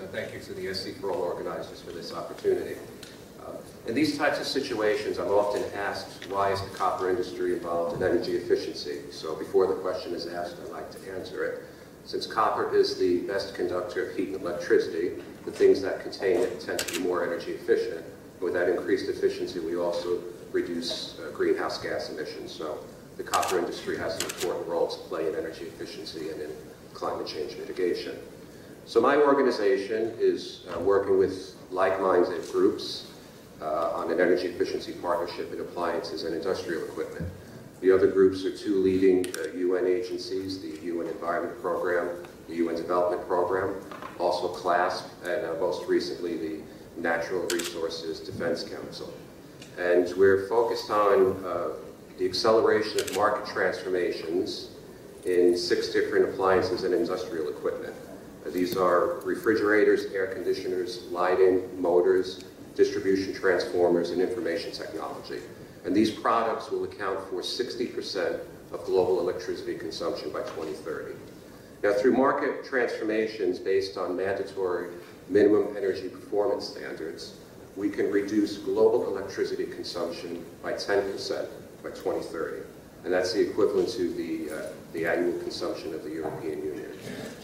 thank you to the SC for All organizers for this opportunity. In these types of situations, I'm often asked, why is the copper industry involved in energy efficiency? So before the question is asked, I'd like to answer it. Since copper is the best conductor of heat and electricity, the things that contain it tend to be more energy efficient. With that increased efficiency, we also reduce greenhouse gas emissions. So the copper industry has an important role to play in energy efficiency and in climate change mitigation. So my organization is working with like-minded groups on an energy efficiency partnership in appliances and industrial equipment. The other groups are two leading UN agencies, the UN Environment Program, the UN Development Program, also CLASP, and most recently the Natural Resources Defense Council. And we're focused on the acceleration of market transformations in 6 different appliances and industrial equipment. These are refrigerators, air conditioners, lighting, motors, distribution transformers, and information technology. And these products will account for 60% of global electricity consumption by 2030. Now, through market transformations based on mandatory minimum energy performance standards, we can reduce global electricity consumption by 10% by 2030. And that's the equivalent to the annual consumption of the European Union.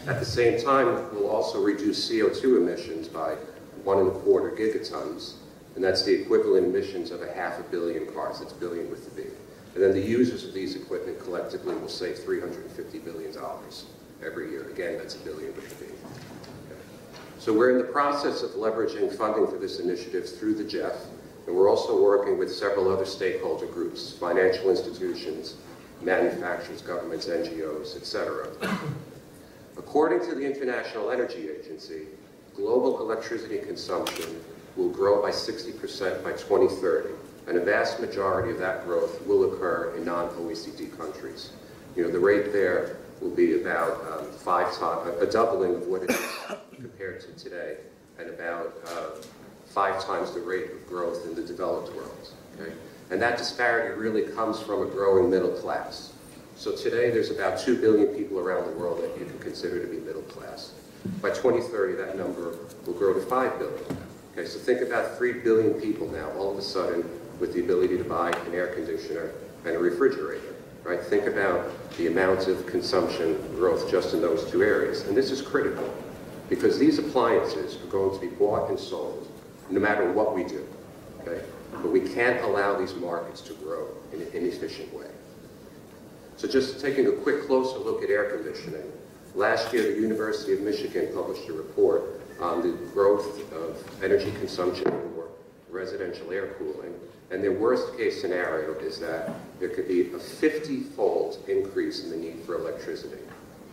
At the same time, we'll also reduce CO2 emissions by 1.25 gigatons, and that's the equivalent emissions of 500 million cars. That's billion with the B. And then the users of these equipment collectively will save $350 billion every year. Again, that's a billion with the B. Okay. So we're in the process of leveraging funding for this initiative through the GEF, and we're also working with several other stakeholder groups, financial institutions, manufacturers, governments, NGOs, etc. According to the International Energy Agency, global electricity consumption will grow by 60% by 2030, and a vast majority of that growth will occur in non-OECD countries. You know, the rate there will be about 5 times, a doubling of what it is compared to today, and about 5 times the rate of growth in the developed world. Okay? And that disparity really comes from a growing middle class. So today there's about 2 billion people around the world that you can consider to be middle class. By 2030, that number will grow to 5 billion. Okay, so think about 3 billion people now, all of a sudden, with the ability to buy an air conditioner and a refrigerator, right? Think about the amount of consumption growth just in those 2 areas. And this is critical, because these appliances are going to be bought and sold no matter what we do, okay? But we can't allow these markets to grow in an inefficient way. So just taking a quick closer look at air conditioning. Last year, the University of Michigan published a report on the growth of energy consumption for residential air cooling, and their worst case scenario is that there could be a 50-fold increase in the need for electricity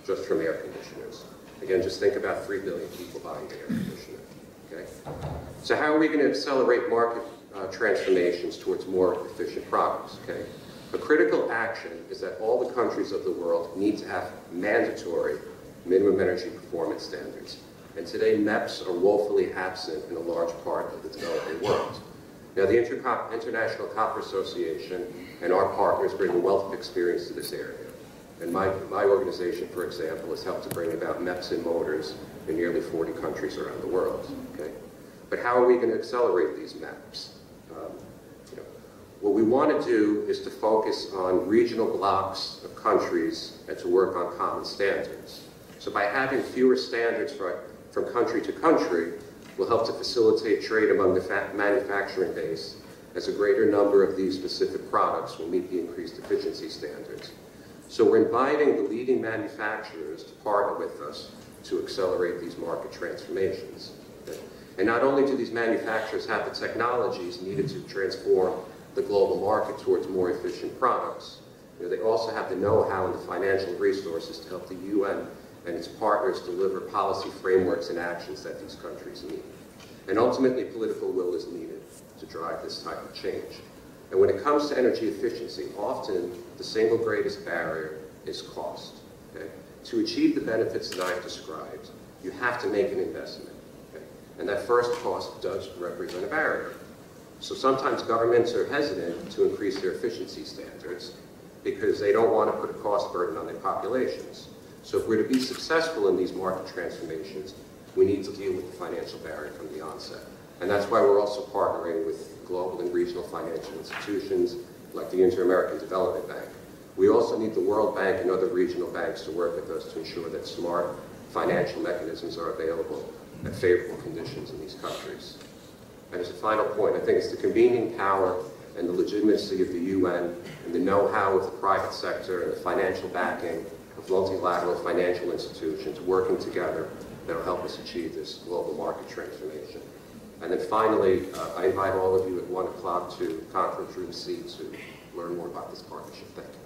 just from air conditioners. Again, just think about 3 billion people buying an air conditioner, okay? So how are we going to accelerate market transformations towards more efficient products, okay? A critical action is that all the countries of the world need to have mandatory minimum energy performance standards. And today, MEPs are woefully absent in a large part of the developing world. Now, the International Copper Association and our partners bring a wealth of experience to this area. And my organization, for example, has helped to bring about MEPs in motors in nearly 40 countries around the world. Okay? But how are we going to accelerate these MEPs? What we want to do is to focus on regional blocks of countries and to work on common standards. So by having fewer standards from country to country will help to facilitate trade among the manufacturing base, as a greater number of these specific products will meet the increased efficiency standards. So we're inviting the leading manufacturers to partner with us to accelerate these market transformations. Okay? And not only do these manufacturers have the technologies needed to transform the global market towards more efficient products, they also have the know-how and the financial resources to help the UN and its partners deliver policy frameworks and actions that these countries need. And ultimately, political will is needed to drive this type of change. And when it comes to energy efficiency, often the single greatest barrier is cost. Okay? To achieve the benefits that I've described, you have to make an investment. Okay? And that first cost does represent a barrier. So sometimes governments are hesitant to increase their efficiency standards because they don't want to put a cost burden on their populations. So if we're to be successful in these market transformations, we need to deal with the financial barrier from the onset. And that's why we're also partnering with global and regional financial institutions like the Inter-American Development Bank. We also need the World Bank and other regional banks to work with us to ensure that smart financial mechanisms are available at favorable conditions in these countries. And as a final point, I think it's the convening power and the legitimacy of the UN and the know-how of the private sector and the financial backing of multilateral financial institutions working together that will help us achieve this global market transformation. And then finally, I invite all of you at 1 o'clock to Conference Room C to learn more about this partnership. Thank you.